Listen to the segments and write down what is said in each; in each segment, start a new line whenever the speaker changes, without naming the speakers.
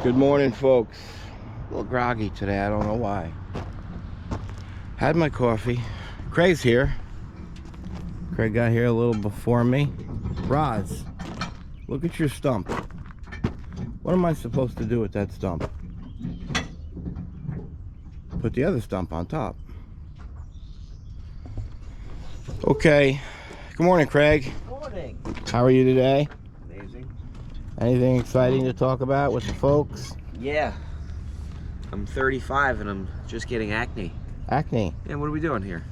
Good morning, folks. A little groggy today, I don't know why. Had my coffee. Craig's here. Craig got here a little before me. Roz, look at your stump. What am I supposed to do with that stump? Put the other stump on top. Okay. Good morning, Craig.
Good morning.
How are you today?
Amazing.
Anything exciting to talk about with the folks?
Yeah. I'm 35 and I'm just getting acne.
Acne.
Yeah, what are we doing here?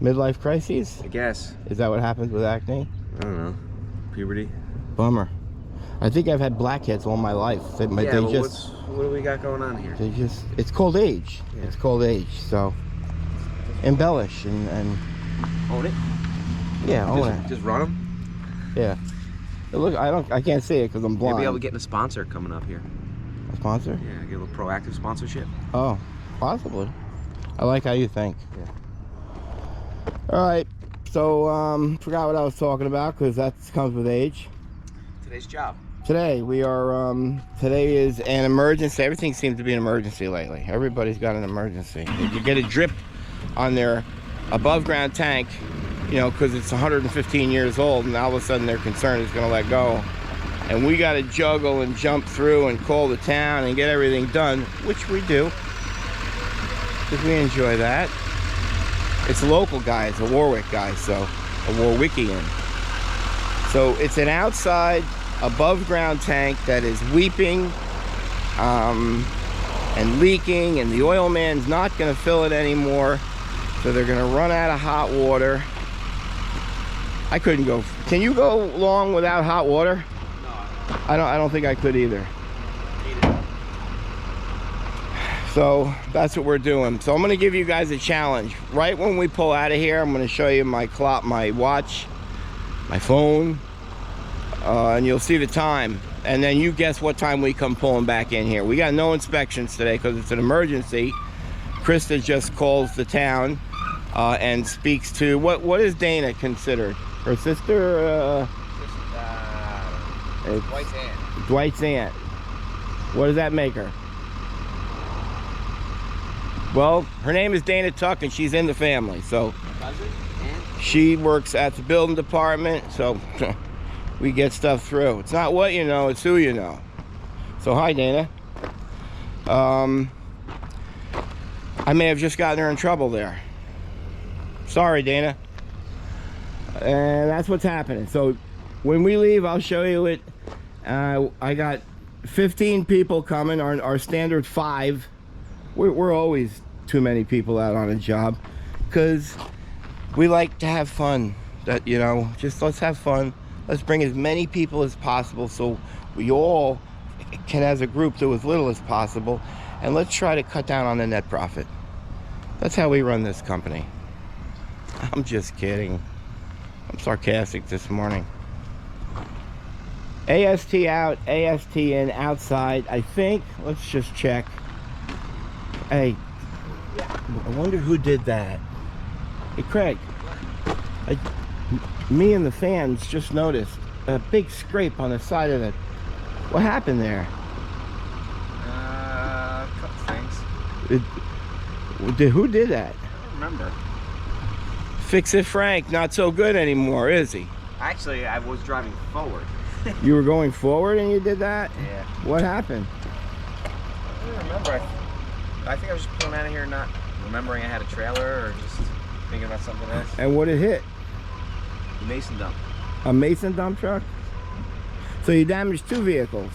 Midlife crises?
I guess.
Is that what happens with acne?
I don't know. Puberty?
Bummer. I think I've had blackheads all my life. What
do we got going on here?
It's cold age.
Yeah.
It's cold age, so embellish and
Own it?
yeah, own it.
Just run them?
Yeah. Look, I can't see it because I'm blind.
Maybe I'll be getting a sponsor coming up here.
A sponsor?
Yeah, get a little proactive sponsorship.
Oh, possibly. I like how you think.
Yeah.
All right. So, forgot what I was talking about because that comes with age.
Today's job.
Today we are. Today is an emergency. Everything seems to be an emergency lately. Everybody's got an emergency. You get a drip on their above ground tank, you know, because it's 115 years old, and all of a sudden their concern is going to let go. And we got to juggle and jump through and call the town and get everything done, which we do, because we enjoy that. It's a local guy, it's a Warwick guy, so a Warwickian. So it's an outside above ground tank that is weeping and leaking, and the oil man's not going to fill it anymore, so they're going to run out of hot water. I couldn't go. Can you go long without hot water?
No.
I don't think I could either. So that's what we're doing. So I'm going to give you guys a challenge. Right when we pull out of here, I'm going to show you my clock, my watch, my phone, and you'll see the time. And then you guess what time we come pulling back in here. We got no inspections today because it's an emergency. Krista just calls the town and speaks to what is Dana considered? Her sister?
Dwight's aunt.
Dwight's aunt. What does that make her? Well, her name is Dana Tuck, and she's in the family. So
Cousin? Aunt?
she works at the building department, so we get stuff through. It's not what you know, it's who you know. So hi, Dana. I may have just gotten her in trouble there. Sorry, Dana. And that's what's happening. So when we leave, I'll show you it. I got 15 people coming, our standard 5. We're always too many people out on a job because we like to have fun. That, you know, just let's have fun. Let's bring as many people as possible so we all can, as a group, do as little as possible, and let's try to cut down on the net profit. That's how we run this company. I'm just kidding. I'm sarcastic this morning. AST out, AST in, outside, I think. Let's just check. Hey, I wonder who did that. Hey, Craig. Me and the fans just noticed a big scrape on the side of it. What happened there?
A couple things.
Who did that?
I don't remember.
Fix It Frank, not so good anymore, is he?
Actually, I was driving forward.
You were going forward and you did that?
Yeah.
What happened?
I don't remember. I think I was just pulling out of here not remembering I had a trailer or just thinking about something else.
And what it hit?
The Mason dump.
A Mason dump truck? So you damaged 2 vehicles.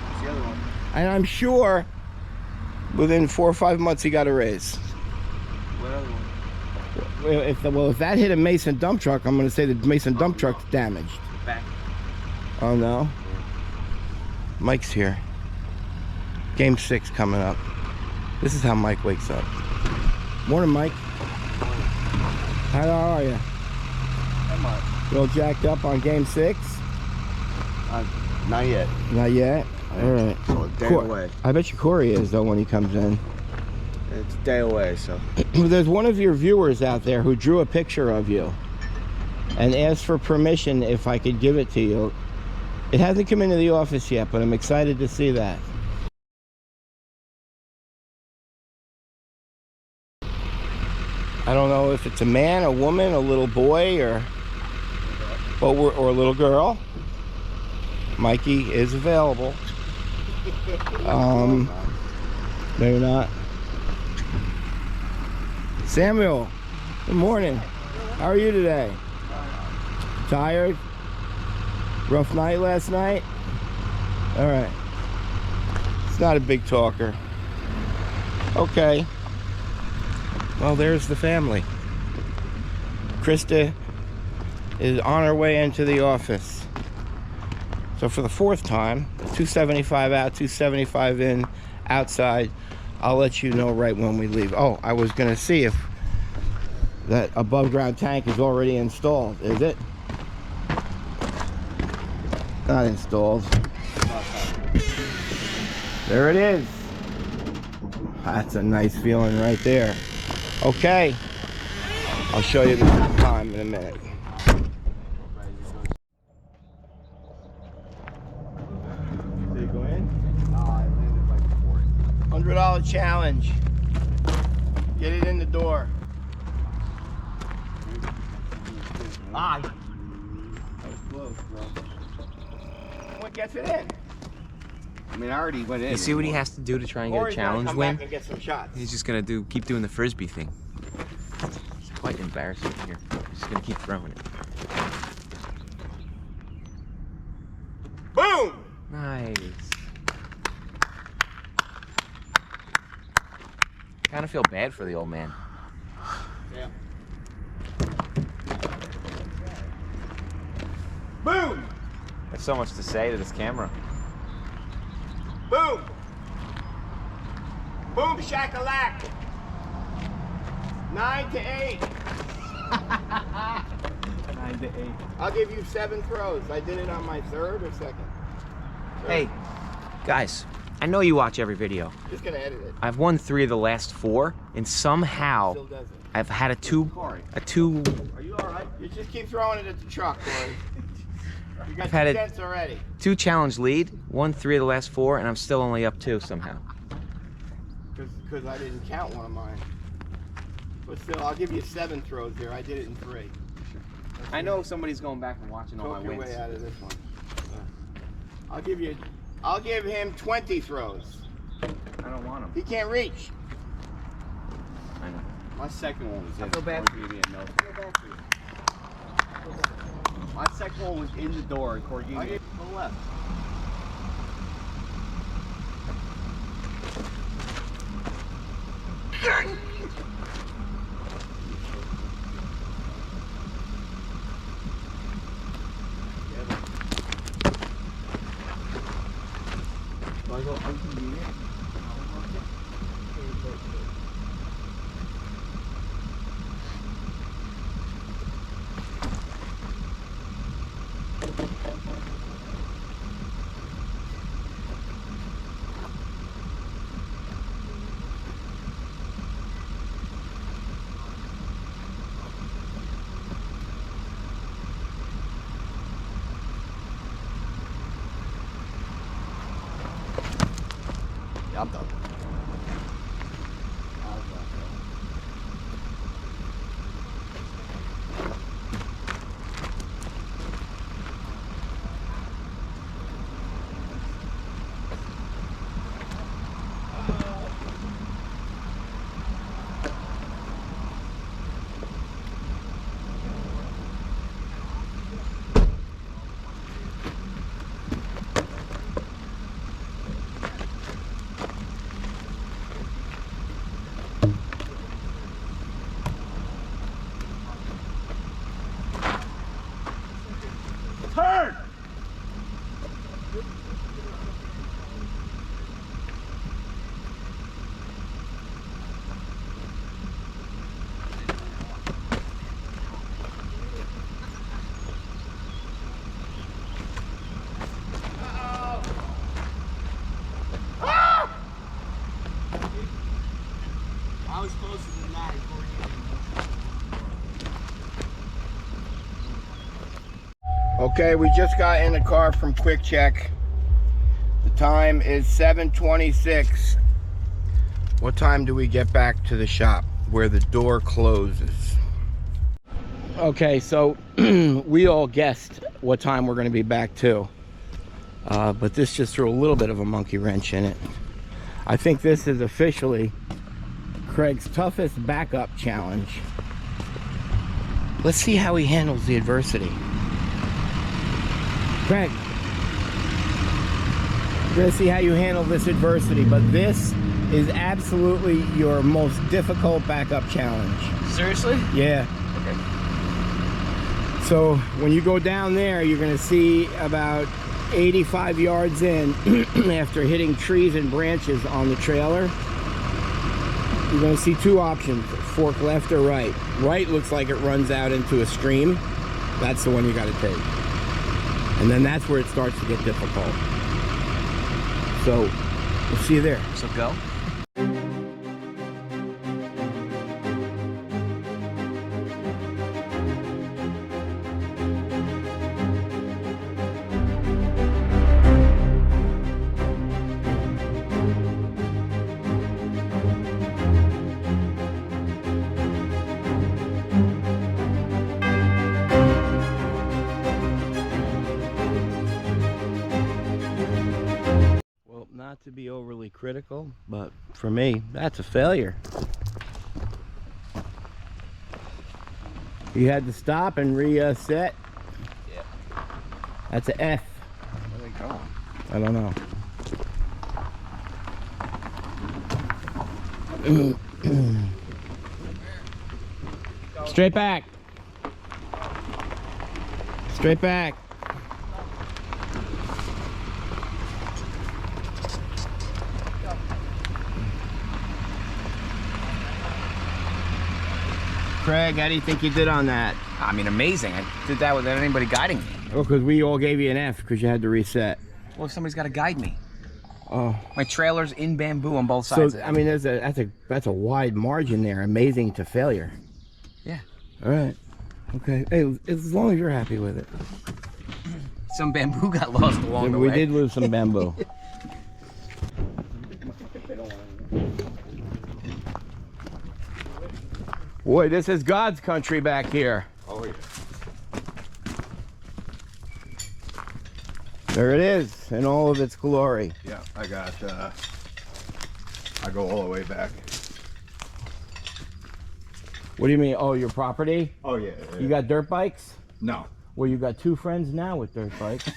What's the other one?
And I'm sure within 4 or 5 months he got a raise.
What other one?
If that hit a Mason dump truck, I'm going to say the Mason dump truck's damaged.
The back.
Oh no?
Yeah.
Mike's here. Game 6 coming up. This is how Mike wakes up. Morning, Mike. How are you?
How much?
You all jacked up on Game 6?
Not yet.
Not yet? All right.
So a day away.
I bet you Corey is, though, when he comes in.
It's a day away, so.
There's one of your viewers out there who drew a picture of you and asked for permission if I could give it to you. It hasn't come into the office yet, but I'm excited to see that. I don't know if it's a man, a woman, a little boy, or a little girl. Mikey is available. No, you're not. Samuel, good morning. How are you today? Tired? Rough night last night? All right. It's not a big talker. Okay. Well, there's the family. Krista is on her way into the office. So for the fourth time, 275 out, 275 in, outside. I'll let you know right when we leave. Oh, I was gonna see if that above ground tank is already installed. Is it? Not installed. There it is. That's a nice feeling right there. Okay, I'll show you the time in a minute. Did it go in?
I landed right before it.
$100 challenge. Get it in the door. Ah, that was close, bro. What gets it in?
I mean, I already went in.
You see what he has to do to try and get
Or
a
he's gonna
challenge
come
win?
back and get some shots.
He's just gonna keep doing the Frisbee thing. It's quite embarrassing here. He's just gonna keep throwing it.
Boom!
Nice. Kind of feel bad for the old man.
Yeah. Boom!
There's so much to say to this camera.
Boom! Boom shakalak! 9 to 8.
9 to 8.
I'll give you 7 throws. I did it on my third or second.
Hey, guys, I know you watch every video.
Just gonna edit it.
I've won 3 of the last 4, and somehow
Still does it.
I've had a two.
Corey,
A two.
are you all right? You just keep throwing it at the truck, Corey. You got
I've had
2
it-
dents already.
2 challenge lead, won 3 of the last 4, and I'm still only up 2 somehow.
Because I didn't count one of mine. But still, I'll give you 7 throws there. I did it in 3.
I know somebody's going back and watching all my
Talk your
wins.
way out of this one. I'll give him 20 throws.
I don't want them.
He can't reach.
I know.
My second one was in.
I feel bad for
Corey gave me a no. My second one was in the door and Corey gave me a the left. Do I go inconvenient? Yeah, I'm done.
Okay, we just got in the car from Quick Check. The time is 7:26. What time do we get back to the shop where the door closes? Okay, so we all guessed what time we're going to be back to. But this just threw a little bit of a monkey wrench in it. I think this is officially Craig's toughest backup challenge. Let's see how he handles the adversity. Craig, we're gonna see how you handle this adversity, but this is absolutely your most difficult backup challenge.
Seriously?
Yeah.
Okay.
So when you go down there, you're gonna see about 85 yards in, after hitting trees and branches on the trailer, you're gonna see two options, fork left or right. Right looks like it runs out into a stream. That's the one you gotta take. And then that's where it starts to get difficult. So, we'll see you there.
So go.
Not to be overly critical, but for me, that's a failure. You had to stop and reset.
Yeah.
That's an F.
Where are they going?
I don't know. Straight back. Straight back. Craig, how do you think you did on that?
I mean, amazing. I did that without anybody guiding me.
Oh, because we all gave you an F because you had to reset.
Well, somebody's got to guide me.
Oh.
My trailer's in bamboo on both sides.
So, I mean, that's a wide margin there. Amazing to failure.
Yeah.
All right. Okay. Hey, as long as you're happy with it.
Some bamboo got lost along the way.
We did lose some bamboo. Boy, this is God's country back here.
Oh, yeah.
There it is, in all of its glory.
Yeah, I go all the way back.
What do you mean? Oh, your property?
Oh, yeah.
You got dirt bikes?
No.
Well, you got two friends now with dirt bikes.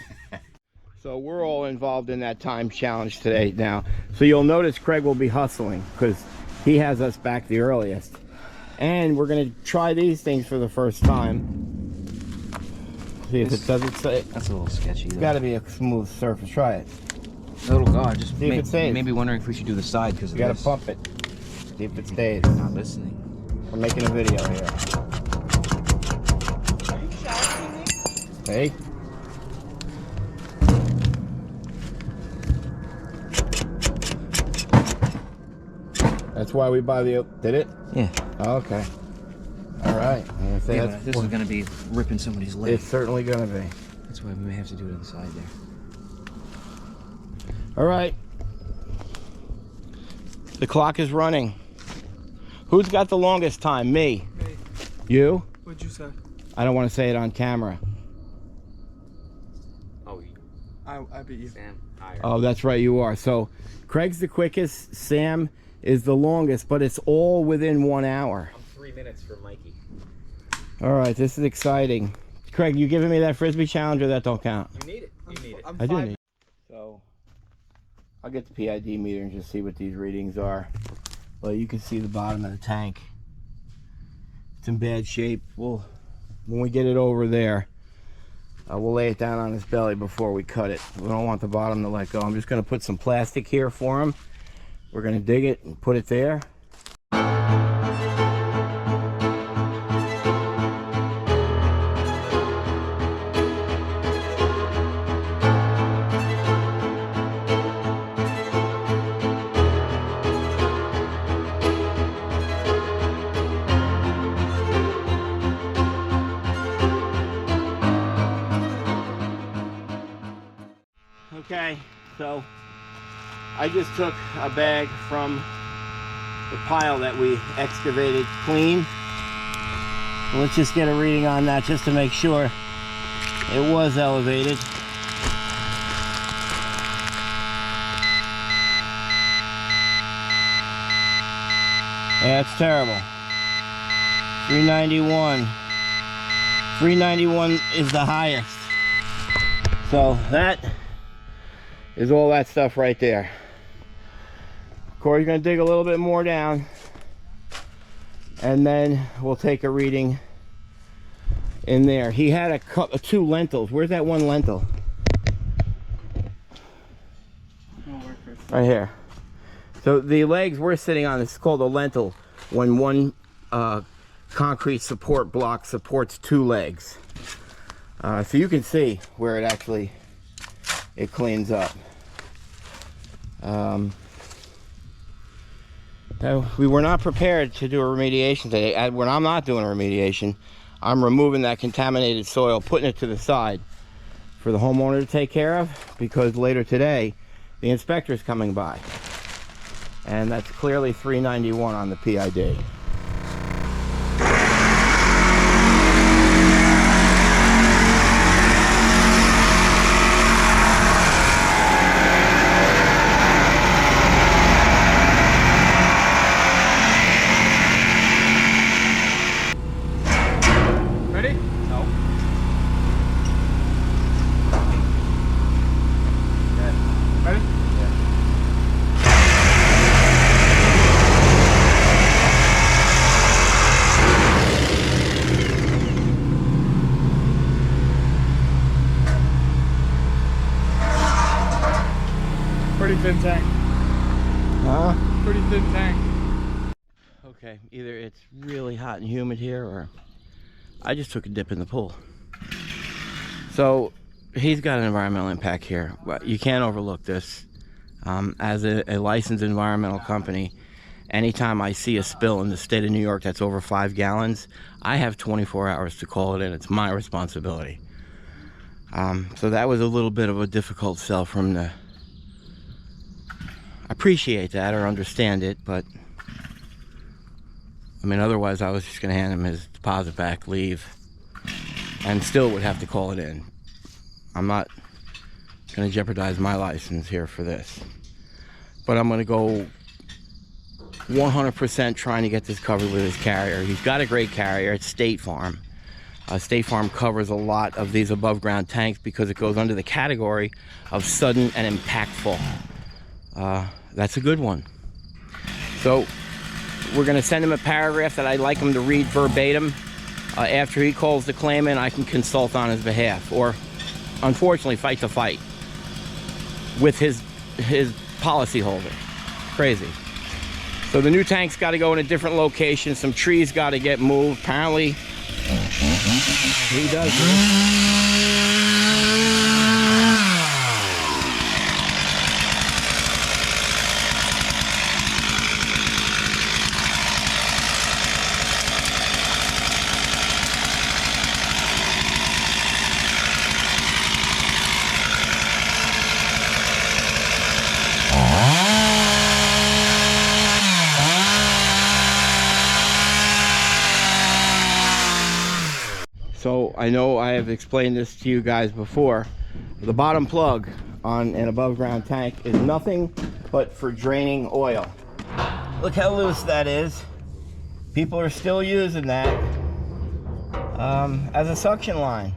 So we're all involved in that time challenge today now. So you'll notice Craig will be hustling because he has us back the earliest. And we're going to try these things for the first time. See if it doesn't say.
That's a little sketchy.
It's got to be a smooth surface. Try it.
Little God, just
See if it stays.
maybe wondering if we should do the side because
You got to pump it. See if it stays.
Not listening.
We're making a video here.
Are you shouting me?
Hey. That's why we buy the. Did it?
Yeah.
Oh, okay. All right.
Yeah, this is going to be ripping somebody's leg.
It's certainly going to be.
That's why we may have to do it on the side there.
All right. The clock is running. Who's got the longest time? Me.
Me.
You?
What'd you say?
I don't want to say it on camera.
Oh,
I beat you.
Sam, higher.
Oh, that's right, you are. So Craig's the quickest, Sam is the longest, but it's all within 1 hour.
I'm 3 minutes for Mikey.
All right, this is exciting. Craig, you giving me that Frisbee challenge or that don't count?
You need it. You need it.
I'm
I do
5
need it. So I'll get the PID meter and just see what these readings are. Well, you can see the bottom of the tank. It's in bad shape. When we get it over there, we'll lay it down on his belly before we cut it. We don't want the bottom to let go. I'm just going to put some plastic here for him. We're going to dig it and put it there. Okay, so I just took a bag from the pile that we excavated clean. Let's just get a reading on that just to make sure it was elevated. Yeah, it's terrible. 391. 391 is the highest. So that is all that stuff right there. Corey's gonna dig a little bit more down, and then we'll take a reading in there. He had two lentils. Where's that one lentil? Right here. So the legs we're sitting on, this is called a lentil, when one concrete support block supports two legs. So you can see where it cleans up. We were not prepared to do a remediation today. When I'm not doing a remediation, I'm removing that contaminated soil, putting it to the side for the homeowner to take care of, because later today the inspector's coming by, and that's clearly 391 on the PID.
Pretty thin tank.
Huh?
Pretty thin tank.
Okay, either it's really hot and humid here, or I just took a dip in the pool. So he's got an environmental impact here. You can't overlook this. As a licensed environmental company, anytime I see a spill in the state of New York that's over 5 gallons, I have 24 hours to call it in. It's my responsibility. So that was a little bit of a difficult sell from the... I appreciate that or understand it, but I mean, otherwise I was just going to hand him his deposit back, leave, and still would have to call it in. I'm not going to jeopardize my license here for this, but I'm going to go 100% trying to get this covered with his carrier. He's got a great carrier. It's State Farm. State Farm covers a lot of these above ground tanks because it goes under the category of sudden and impactful. That's a good one. So we're going to send him a paragraph that I'd like him to read verbatim. After he calls the claimant, I can consult on his behalf, or unfortunately fight the fight with his policy holder. Crazy. So the new tank's got to go in a different location. Some trees got to get moved. Apparently he does this. So I know I have explained this to you guys before. The bottom plug on an above ground tank is nothing but for draining oil. Look how loose that is. People are still using that as a suction line.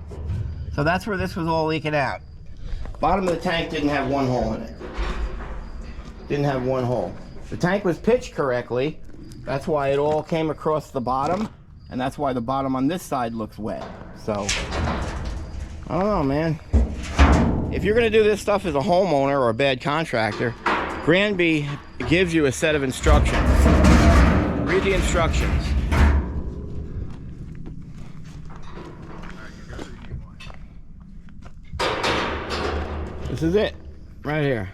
So that's where this was all leaking out. Bottom of the tank didn't have one hole in it. Didn't have one hole. The tank was pitched correctly. That's why it all came across the bottom. And that's why the bottom on this side looks wet. So, I don't know, man. If you're gonna do this stuff as a homeowner or a bad contractor, Granby gives you a set of instructions. Read the instructions. This is it, right here.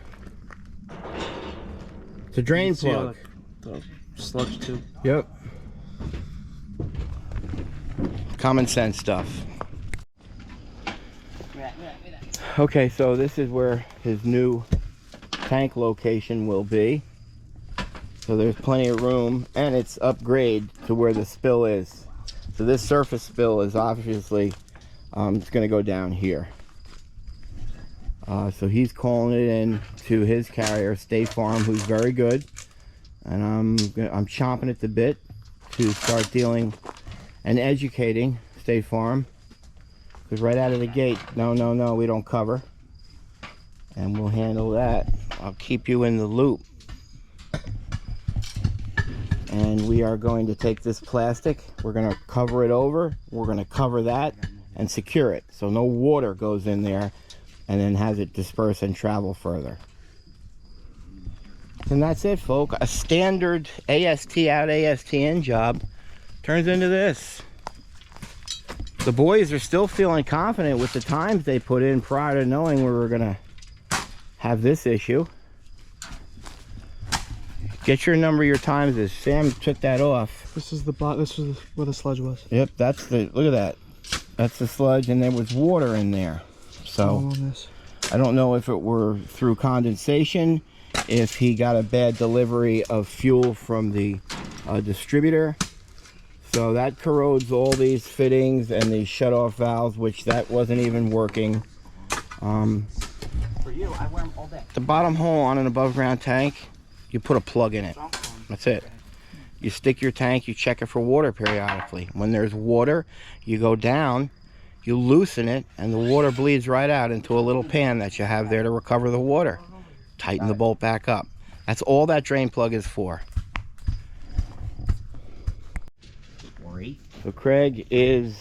It's a drain plug.
The sludge tube.
Yep. Common sense stuff. Okay, so this is where his new tank location will be. So there's plenty of room, and it's upgrade to where the spill is. So this surface spill is obviously it's going to go down here. So he's calling it in to his carrier, State Farm, who's very good, and I'm chomping at the bit to start dealing and educating State Farm, because right out of the gate, no, we don't cover, and we'll handle that. I'll keep you in the loop. And we are going to take this plastic, we're going to cover it over, we're going to cover that and secure it so no water goes in there and then has it disperse and travel further. And that's it, folk. A standard AST out, AST in job turns into this. The boys are still feeling confident with the times they put in prior to knowing we were gonna have this issue. Get your number, your times is. Sam took that off.
This is the block. This was where the sludge was.
Yep, that's the, look at that. That's the sludge, and there was water in there. So I don't know if it were through condensation, if he got a bad delivery of fuel from the distributor. So that corrodes all these fittings and these shut-off valves, which that wasn't even working.
For you, I wear them all day.
The bottom hole on an above-ground tank, you put a plug in it. That's it. You stick your tank, you check it for water periodically. When there's water, you go down, you loosen it, and the water bleeds right out into a little pan that you have there to recover the water. Tighten the bolt back up. That's all that drain plug is for. So Craig is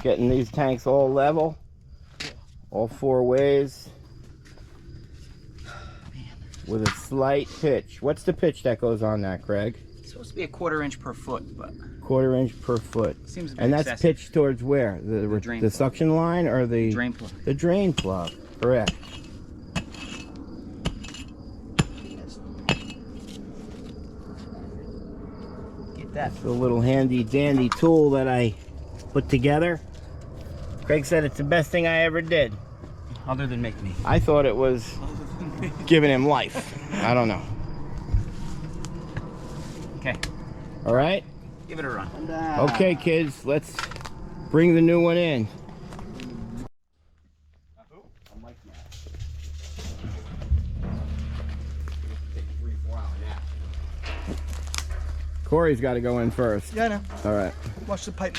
getting these tanks all level, all 4 ways, with a slight pitch. What's the pitch that goes on that, Craig?
It's supposed to be a 1/4 inch per foot, but
1/4 inch per foot.
Seems a bit
and that's
excessive.
pitched towards where? The suction line or the
drain plug?
The drain plug. Correct.
Get that.
It's a little handy dandy tool that I put together. Craig said it's the best thing I ever did.
Other than make me.
I thought it was giving him life. I don't know.
Okay.
All right.
Give it a run.
Okay, kids, let's bring the new one in. Corey's got to go in first.
Yeah, I know.
All right.
Watch the pipe.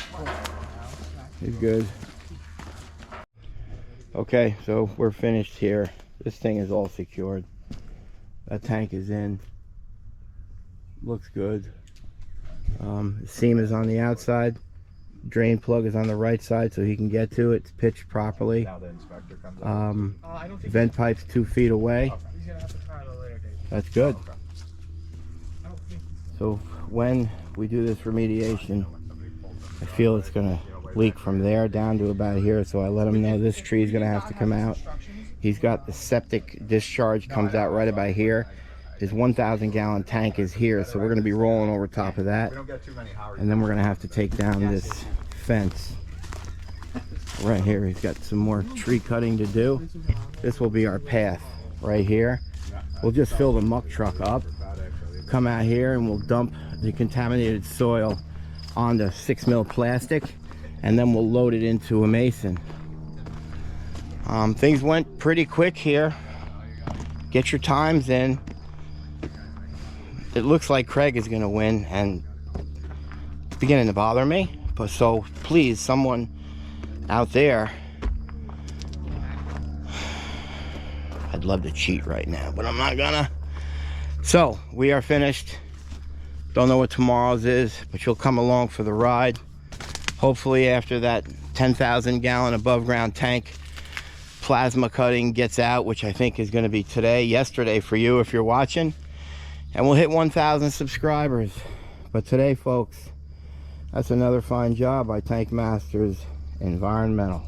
He's good. Okay, so we're finished here. This thing is all secured. That tank is in. Looks good. The seam is on the outside. Drain plug is on the right side so he can get to it. It's pitched properly.
Now the inspector comes out.
Vent pipe's 2 feet away.
He's gonna have to try it at a later date.
That's good.
I don't think
So when we do this remediation, I feel it's gonna leak from there down to about here, so I let him know this tree is gonna have to come out. He's got the septic discharge comes out right about here. His 1,000 gallon tank is here, so we're gonna be rolling over top of that, and then we're gonna have to take down this fence right here. He's got some more tree cutting to do. This will be our path right here. We'll just fill the muck truck up, come out here, and we'll dump the contaminated soil onto 6 mil plastic, and then we'll load it into a mason. Things went pretty quick here. Get your times in. It looks like Craig is gonna win, and it's beginning to bother me. But so please, someone out there, I'd love to cheat right now, but I'm not gonna. So we are finished. Don't know what tomorrow's is, but you'll come along for the ride. Hopefully after that 10,000 gallon above ground tank plasma cutting gets out, which I think is going to be today, yesterday for you if you're watching, and we'll hit 1,000 subscribers. But today, folks, that's another fine job by Tank Masters Environmental.